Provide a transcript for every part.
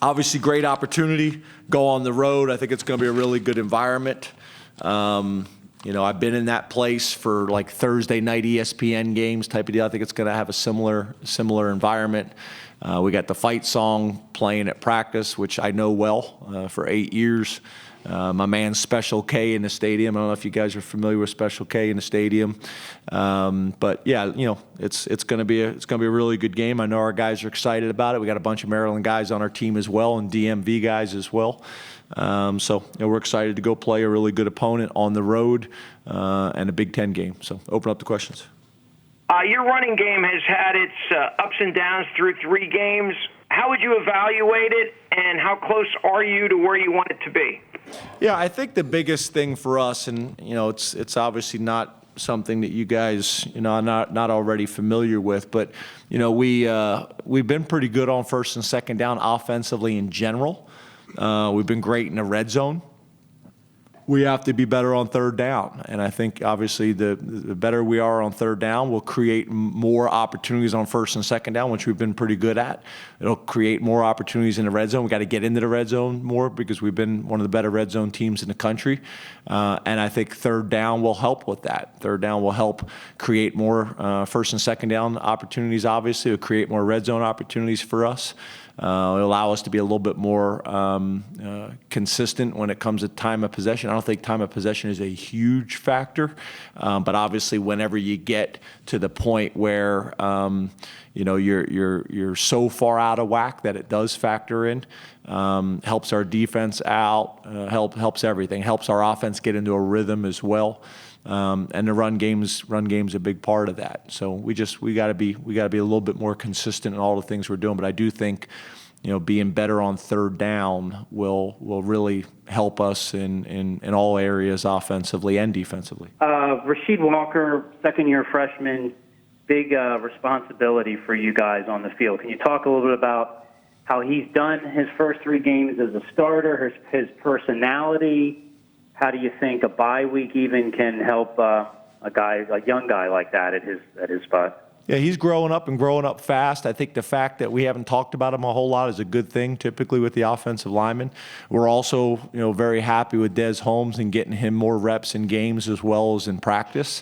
Obviously, great opportunity. Go on the road. I think it's going to be a really good environment. I've been in that place for like Thursday night ESPN games type of deal. I think it's going to have a similar environment. We got the fight song playing at practice, which I know well for 8 years. My man Special K in the stadium. I don't know if you guys are familiar with Special K in the stadium, but yeah, it's going to be a really good game. I know our guys are excited about it. We got a bunch of Maryland guys on our team as well, and DMV guys as well. So we're excited to go play a really good opponent on the road and a Big Ten game. So open up the questions. Your running game has had its ups and downs through 3 games. How would you evaluate it, and how close are you to where you want it to be? Yeah, I think the biggest thing for us, and it's obviously not something that you guys are not already familiar with, but we've been pretty good on first and second down offensively in general. We've been great in the red zone. We have to be better on third down, and I think obviously the better we are on third down, we'll create more opportunities on first and second down, which we've been pretty good at. It'll create more opportunities in the red zone. We got to get into the red zone more because we've been one of the better red zone teams in the country, and I think third down will help with that. Third down will help create more first and second down opportunities. Obviously, it'll create more red zone opportunities for us. It'll allow us to be a little bit more consistent when it comes to time of possession. I don't think time of possession is a huge factor, but obviously, whenever you get to the point where you're so far out of whack that it does factor in, helps our defense out, helps everything, helps our offense get into a rhythm as well. And the run game's a big part of that. So we got to be a little bit more consistent in all the things we're doing. But I do think, being better on third down will really help us in all areas, offensively and defensively. Rasheed Walker, second-year freshman, big responsibility for you guys on the field. Can you talk a little bit about how he's done his first 3 games as a starter, his personality? How do you think a bye week even can help a young guy like that at his spot? Yeah, he's growing up fast. I think the fact that we haven't talked about him a whole lot is a good thing, typically with the offensive linemen. We're also, very happy with Des Holmes and getting him more reps in games as well as in practice.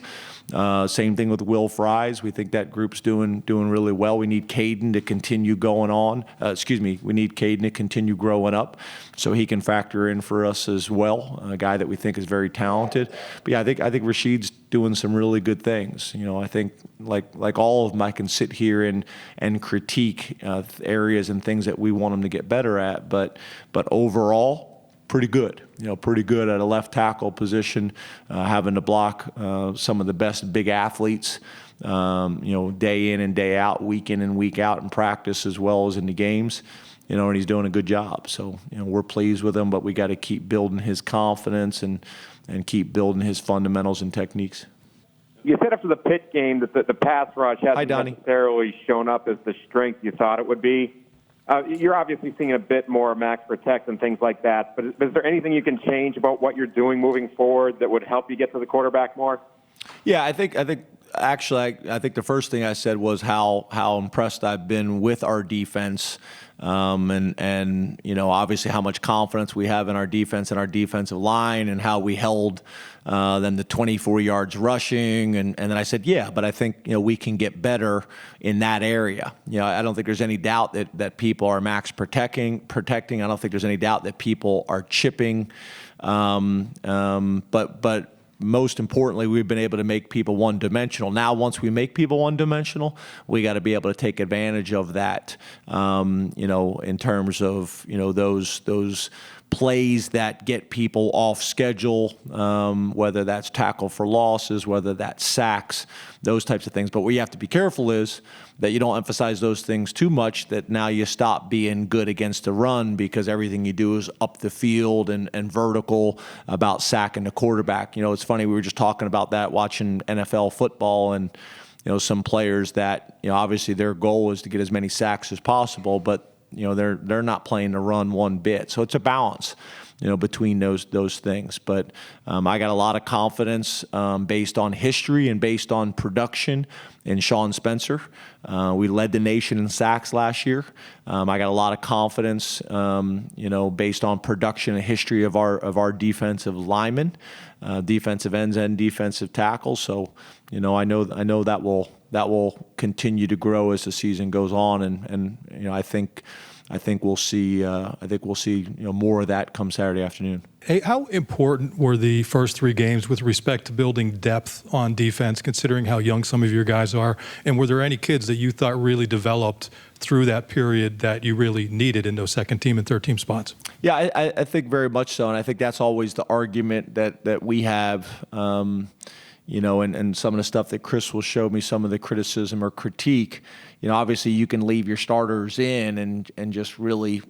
Same thing with Will Fries. We think that group's doing really well. We need Caden to continue going on. We need Caden to continue growing up so he can factor in for us as well, a guy that we think is very talented. But yeah, I think Rasheed's doing some really good things. I think like all of them, I can sit here and critique areas and things that we want him to get better at. But overall, pretty good. Pretty good at a left tackle position, having to block some of the best big athletes, day in and day out, week in and week out in practice as well as in the games. And he's doing a good job. So, we're pleased with him, but we got to keep building his confidence and keep building his fundamentals and techniques. You said after the Pitt game that the pass rush hasn't necessarily shown up as the strength you thought it would be. You're obviously seeing a bit more max protect and things like that, but is there anything you can change about what you're doing moving forward that would help you get to the quarterback more? Yeah, I think the first thing I said was how impressed I've been with our defense, and obviously how much confidence we have in our defense and our defensive line, and how we held them to 24 yards rushing, and then I said, yeah, but I think we can get better in that area. I don't think there's any doubt that people are max protecting. I don't think there's any doubt that people are chipping, but most importantly, we've been able to make people one-dimensional. Now, once we make people one-dimensional, we got to be able to take advantage of that, in terms of, those plays that get people off schedule, whether that's tackle for losses, whether that's sacks, those types of things. But what you have to be careful is that you don't emphasize those things too much, that now you stop being good against the run because everything you do is up the field and vertical about sacking the quarterback. It's funny, we were just talking about that watching NFL football, and some players that obviously their goal is to get as many sacks as possible, but they're not playing to run one bit. So it's a balance, between those things. But I got a lot of confidence based on history and based on production in Sean Spencer. We led the nation in sacks last year. I got a lot of confidence, based on production and history of our defensive linemen, defensive ends and defensive tackles. So, I know that will continue to grow as the season goes on, and I think we'll see more of that come Saturday afternoon. Hey, how important were the first 3 games with respect to building depth on defense, considering how young some of your guys are? And were there any kids that you thought really developed through that period that you really needed in those second team and third team spots? Yeah, I think very much so, and I think that's always the argument that we have. And some of the stuff that Chris will show me, some of the criticism or critique, obviously you can leave your starters in and just really,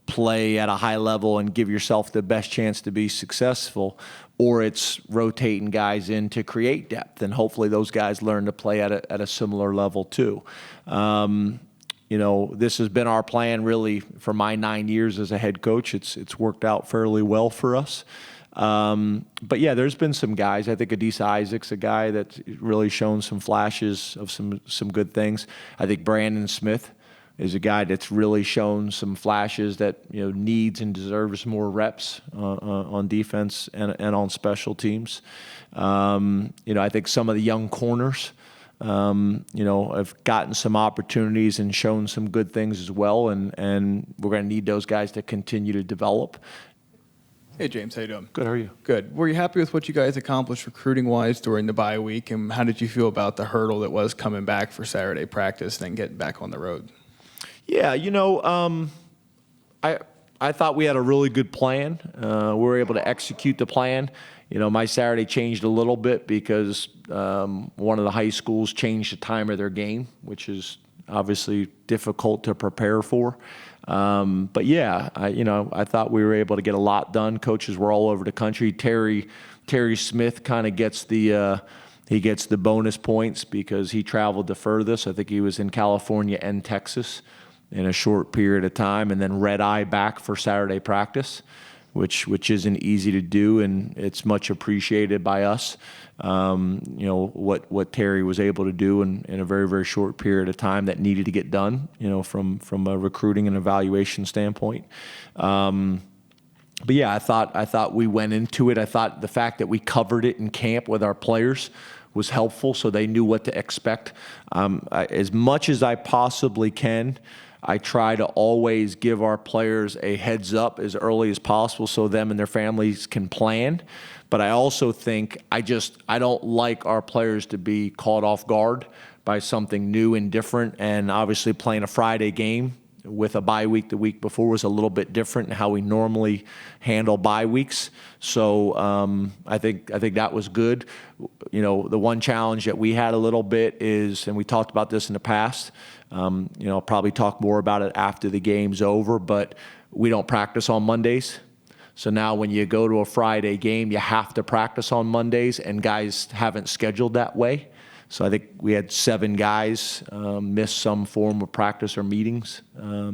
play at a high level and give yourself the best chance to be successful, or it's rotating guys in to create depth, and hopefully those guys learn to play at a similar level too. This has been our plan really for my 9 years as a head coach. It's worked out fairly well for us. But yeah, there's been some guys. I think Adisa Isaac's a guy that's really shown some flashes of some good things. I think Brandon Smith is a guy that's really shown some flashes that needs and deserves more reps on defense and on special teams. I think some of the young corners, have gotten some opportunities and shown some good things as well, and we're going to need those guys to continue to develop. Hey, James, how you doing? Good, how are you? Good. Were you happy with what you guys accomplished recruiting-wise during the bye week, and how did you feel about the hurdle that was coming back for Saturday practice and then getting back on the road? Yeah, I thought we had a really good plan. We were able to execute the plan. My Saturday changed a little bit because one of the high schools changed the time of their game, which is obviously difficult to prepare for. But yeah, I thought we were able to get a lot done. Coaches were all over the country. Terry Smith kind of gets the bonus points because he traveled the furthest. I think he was in California and Texas in a short period of time, and then red eye back for Saturday practice, which isn't easy to do, and it's much appreciated by us. What Terry was able to do in a very, very short period of time that needed to get done, from a recruiting and evaluation standpoint. But yeah, I thought we went into it. I thought the fact that we covered it in camp with our players was helpful, so they knew what to expect. As much as I possibly can, I try to always give our players a heads up as early as possible so them and their families can plan. But I also think I don't like our players to be caught off guard by something new and different. And obviously playing a Friday game with a bye week the week before was a little bit different in how we normally handle bye weeks. So I think that was good. The one challenge that we had a little bit is, and we talked about this in the past, I'll probably talk more about it after the game's over, but we don't practice on Mondays. So now when you go to a Friday game, you have to practice on Mondays, and guys haven't scheduled that way. So I think we had 7 guys miss some form of practice or meetings. I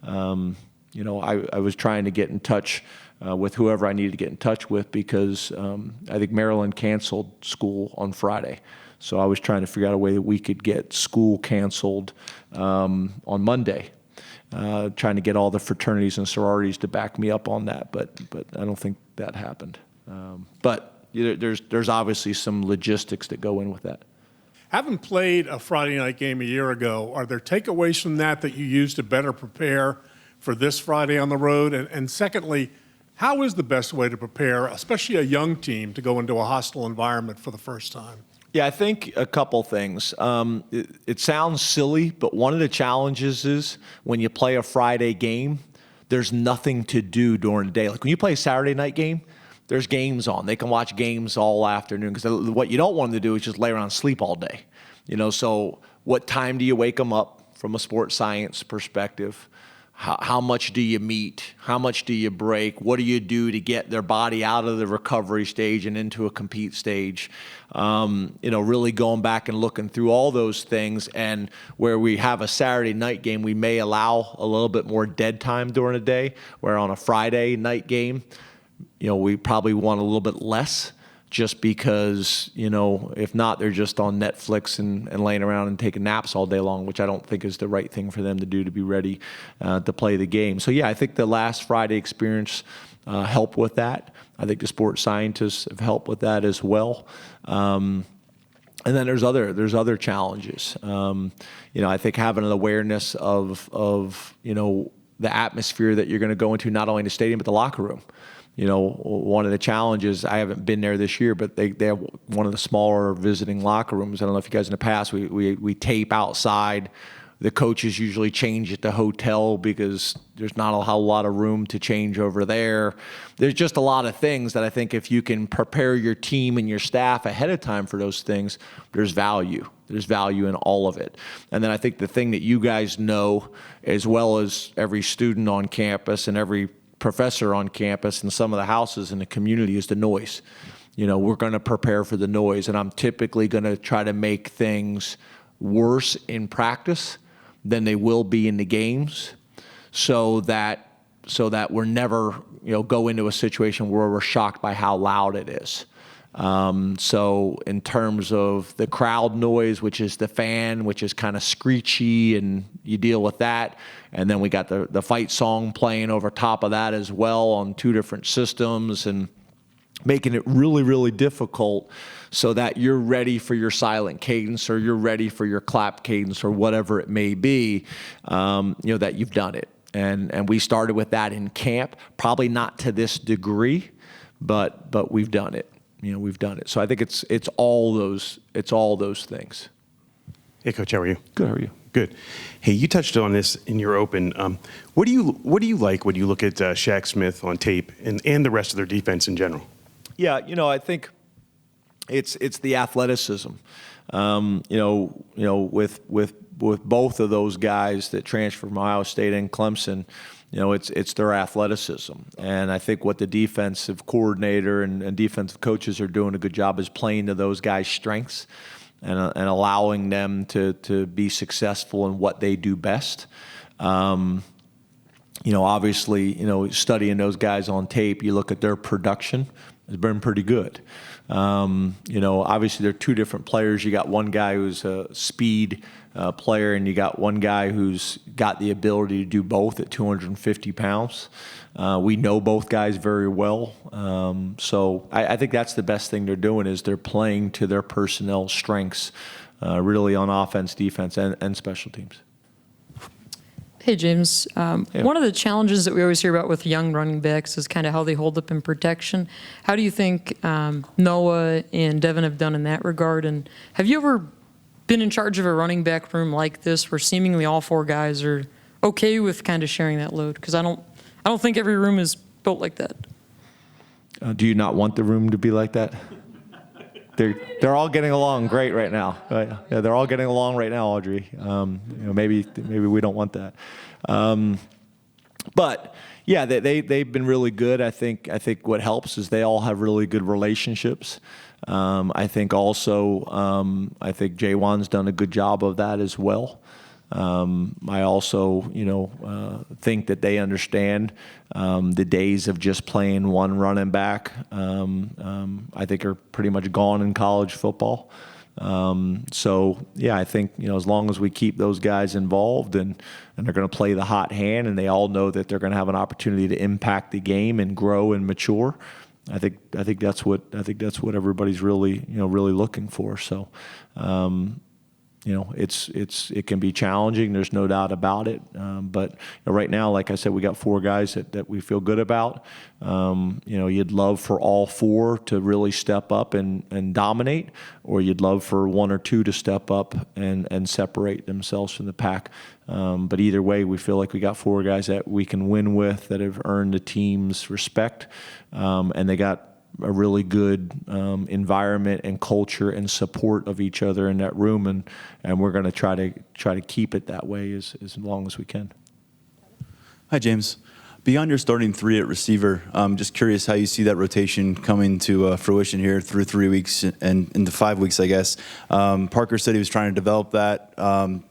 was trying to get in touch with whoever I needed to get in touch with because I think Maryland canceled school on Friday. So I was trying to figure out a way that we could get school canceled on Monday. Trying to get all the fraternities and sororities to back me up on that, but I don't think that happened. But there's obviously some logistics that go in with that. Having played a Friday night game a year ago, are there takeaways from that you use to better prepare for this Friday on the road? And secondly, how is the best way to prepare, especially a young team, to go into a hostile environment for the first time? Yeah, I think a couple things. It sounds silly, but one of the challenges is when you play a Friday game, there's nothing to do during the day. Like when you play a Saturday night game, there's games on. They can watch games all afternoon because what you don't want them to do is just lay around and sleep all day. So what time do you wake them up from a sports science perspective? how much do you meet? How much do you break? What do you do to get their body out of the recovery stage and into a compete stage? Really going back and looking through all those things. And where we have a Saturday night game, we may allow a little bit more dead time during the day, where on a Friday night game, we probably want a little bit less, just because, if not, they're just on Netflix and laying around and taking naps all day long, which I don't think is the right thing for them to do to be ready to play the game. So, yeah, I think the last Friday experience helped with that. I think the sports scientists have helped with that as well. And then there's other challenges. I think having an awareness of the atmosphere that you're going to go into, not only in the stadium, but the locker room. One of the challenges, I haven't been there this year, but they have one of the smaller visiting locker rooms. I don't know if you guys in the past, we tape outside. The coaches usually change at the hotel because there's not a whole lot of room to change over there. There's just a lot of things that I think if you can prepare your team and your staff ahead of time for those things, there's value. There's value in all of it. And then I think the thing that you guys know, as well as every student on campus and every professor on campus and some of the houses in the community, is the noise. We're going to prepare for the noise, and I'm typically going to try to make things worse in practice than they will be in the games, so that we're never go into a situation where we're shocked by how loud it is. So in terms of the crowd noise, which is the fan, which is kind of screechy, and you deal with that. And then we got the fight song playing over top of that as well on 2 different systems, and making it really, really difficult so that you're ready for your silent cadence, or you're ready for your clap cadence, or whatever it may be, that you've done it. And we started with that in camp, probably not to this degree, but we've done it. We've done it. So I think it's all those things. Hey, Coach, how are you? Good. How are you? Good. Hey, you touched on this in your open. What do you like when you look at Shaq Smith on tape and the rest of their defense in general? Yeah, I think it's the athleticism. With both of those guys that transferred from Ohio State and Clemson, it's their athleticism. And I think what the defensive coordinator and defensive coaches are doing a good job is playing to those guys' strengths and allowing them to be successful in what they do best. Obviously, studying those guys on tape, you look at their production, it's been pretty good. Obviously they're 2 different players. You got one guy who's a speed player, and you got one guy who's got the ability to do both at 250 pounds. We know both guys very well. So I think that's the best thing they're doing, is they're playing to their personnel strengths, really on offense, defense, and special teams. Hey, James. One of the challenges that we always hear about with young running backs is kind of how they hold up in protection. How do you think Noah and Devin have done in that regard? And have you ever been in charge of a running back room like this, where seemingly all 4 guys are okay with kind of sharing that load? Because I don't think every room is built like that. Do you not want the room to be like that? They're all getting along great right now. Right? Yeah, they're all getting along right now, Audrey. Maybe we don't want that. But yeah, they've been really good. I think what helps is they all have really good relationships. I think also Jaywan's done a good job of that as well. I also, think that they understand the days of just playing one running back. I think are pretty much gone in college football. So yeah, I think as long as we keep those guys involved and they're going to play the hot hand, and they all know that they're going to have an opportunity to impact the game and grow and mature. I think that's what everybody's really looking for. So. It can be challenging. There's no doubt about it. But right now, like I said, we got 4 guys that we feel good about. You'd love for all 4 to really step up and dominate, or you'd love for 1 or 2 to step up and separate themselves from the pack. But either way, we feel like we got 4 guys that we can win with, that have earned the team's respect, and they got a really good environment and culture and support of each other in that room, and we're going to try to keep it that way as long as we can. Hi, James. Beyond your starting three at receiver, just curious how you see that rotation coming to fruition here through 3 weeks and into 5 weeks, I guess. Parker said he was trying to develop that.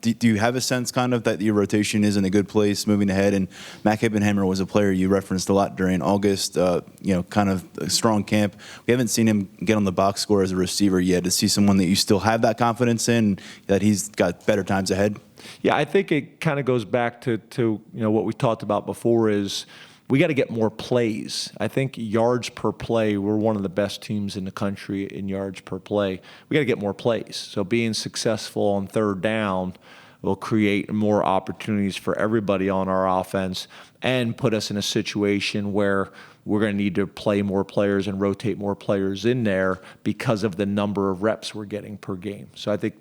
Do you have a sense kind of that your rotation is in a good place moving ahead? And Mac Hippenhammer was a player you referenced a lot during August, kind of a strong camp. We haven't seen him get on the box score as a receiver yet. To see someone that you still have that confidence in, that he's got better times ahead? Yeah, I think it kind of goes back to what we talked about before is we got to get more plays. I think yards per play, we're one of the best teams in the country in yards per play. We got to get more plays. So being successful on third down will create more opportunities for everybody on our offense and put us in a situation where we're going to need to play more players and rotate more players in there because of the number of reps we're getting per game. So I think,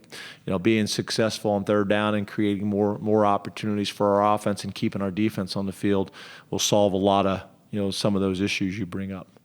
being successful on third down and creating more opportunities for our offense and keeping our defense on the field will solve a lot of, some of those issues you bring up.